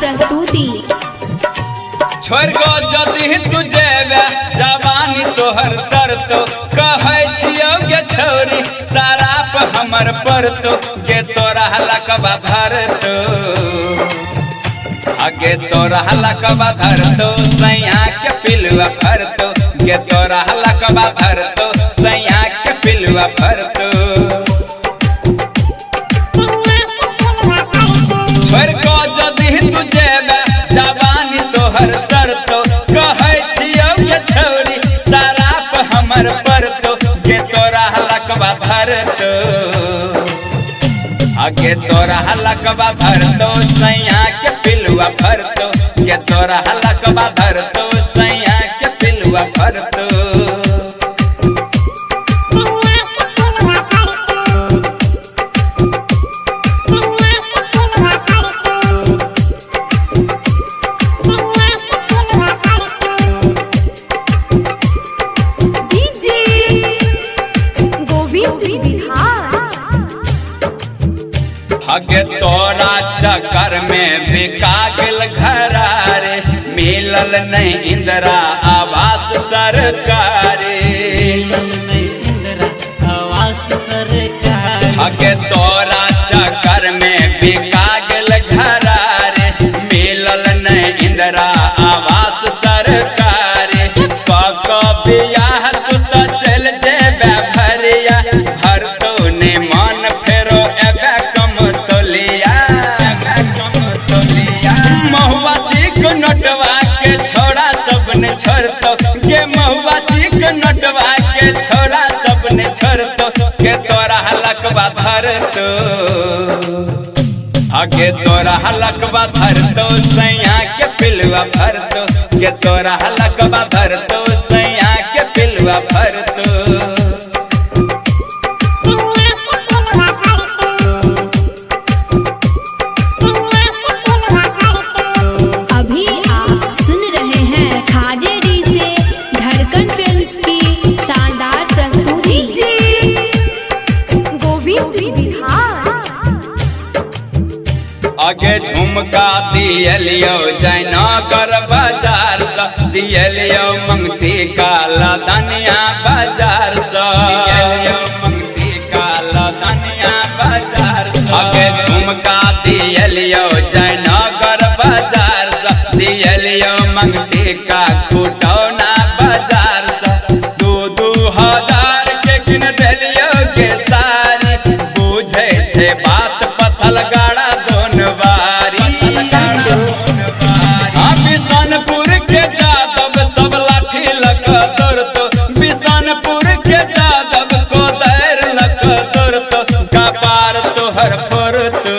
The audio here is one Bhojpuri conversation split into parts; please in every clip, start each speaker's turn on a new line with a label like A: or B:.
A: प्रस्तुति।
B: छोड़ गो जदि तुझे जवानी तोहर सर तो कहे छियो गे छौरी शराब हमर पर तो गे तोरा लकबा धर तो आगे तोरा लकबा धर तो सैया के पिलुआ भर तो गे तोरा लकबा धर तो सैया के पिलुआ भर तो छोड़ गो जदि तुझे जवानी तोहर सर तो कहे छियो गे छौरी शराब हमर पर तो गे तोरा लकबा धर तो आगे तोरा लकबा धर तो सैया के पिलुआ भर तो गे तोरा लकबा धर तो सैया के पिलुआ भर तो आगे तोरा चक्कर में बिका गेल घरारे मिलल नहीं इंदिरा आवास सरकारी आगे तोरा चक्कर में बिका गेल घरारे मिलल नहीं इंदिरा आवास सरकारी बियाह तू तो चल जेबे भरिया भर तो ने मन फेरो एबे महुआ चिक नटवा के छोड़ा सबने छोड़ तो गे महुआ चिक नटवा के छोड़ा सबने छोड़ तो के तोरा लकबा धर तो आगे तोरा लकबा धर तो सैया के पिलुआ भर तो के तोरा लकबा धर तो सैया के पिलुआ भर तो आगे झुमका दियलियो जयनगर बाजार सा दियलियो मंगती काला धनिया बाजार सा दियलियो मंगती काला धनिया बाजार सा आगे झुमका दियलियो जयनगर बाजार सा दियलियो मंगती का कुटौना बाजार सा 2-2 के किन देलियो के सारी बुझे छे बात पथल गाड़ा बिशनपुर के जादव सब लाठी लक तोर तो बिशनपुर के जादव को दैर लक तोर तो कपार तोहर फोर तो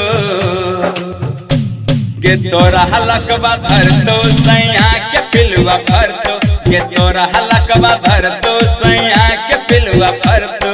B: के तोरा लकबा धर तो सैया के पिलुआ भर तो के तोरा लकबा धर तो सैया के पिलुआ भर तो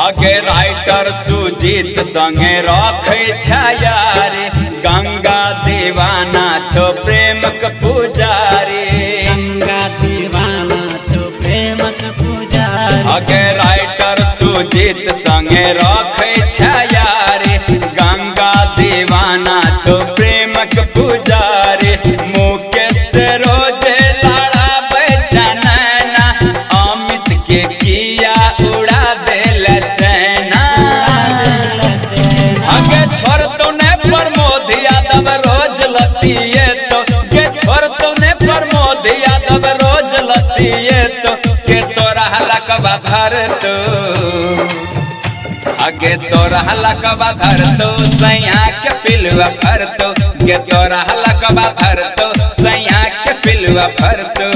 B: आगे राइटर सुजीत संगे रखे छायारी गंगा दीवाना छो प्रेमक पुजारी गंगा दीवाना छो प्रेमक पुजारी आगे राइटर सुजीत संगे रखे छायारी गंगा दीवाना छो प्रेमक पुजारी मुकेश से रोजे लड़ाबे चनैना अमित के किया उड़ा रोज लतिए तो के छोड़ तो ने प्रमोद यादव रोज लतिए तो के तोरा लकबा धर तो आगे तोरा लकबा धर तो सैया के पिलुआ भर तो के तोरा लकबा धर तो सैया के पिलुआ भर तो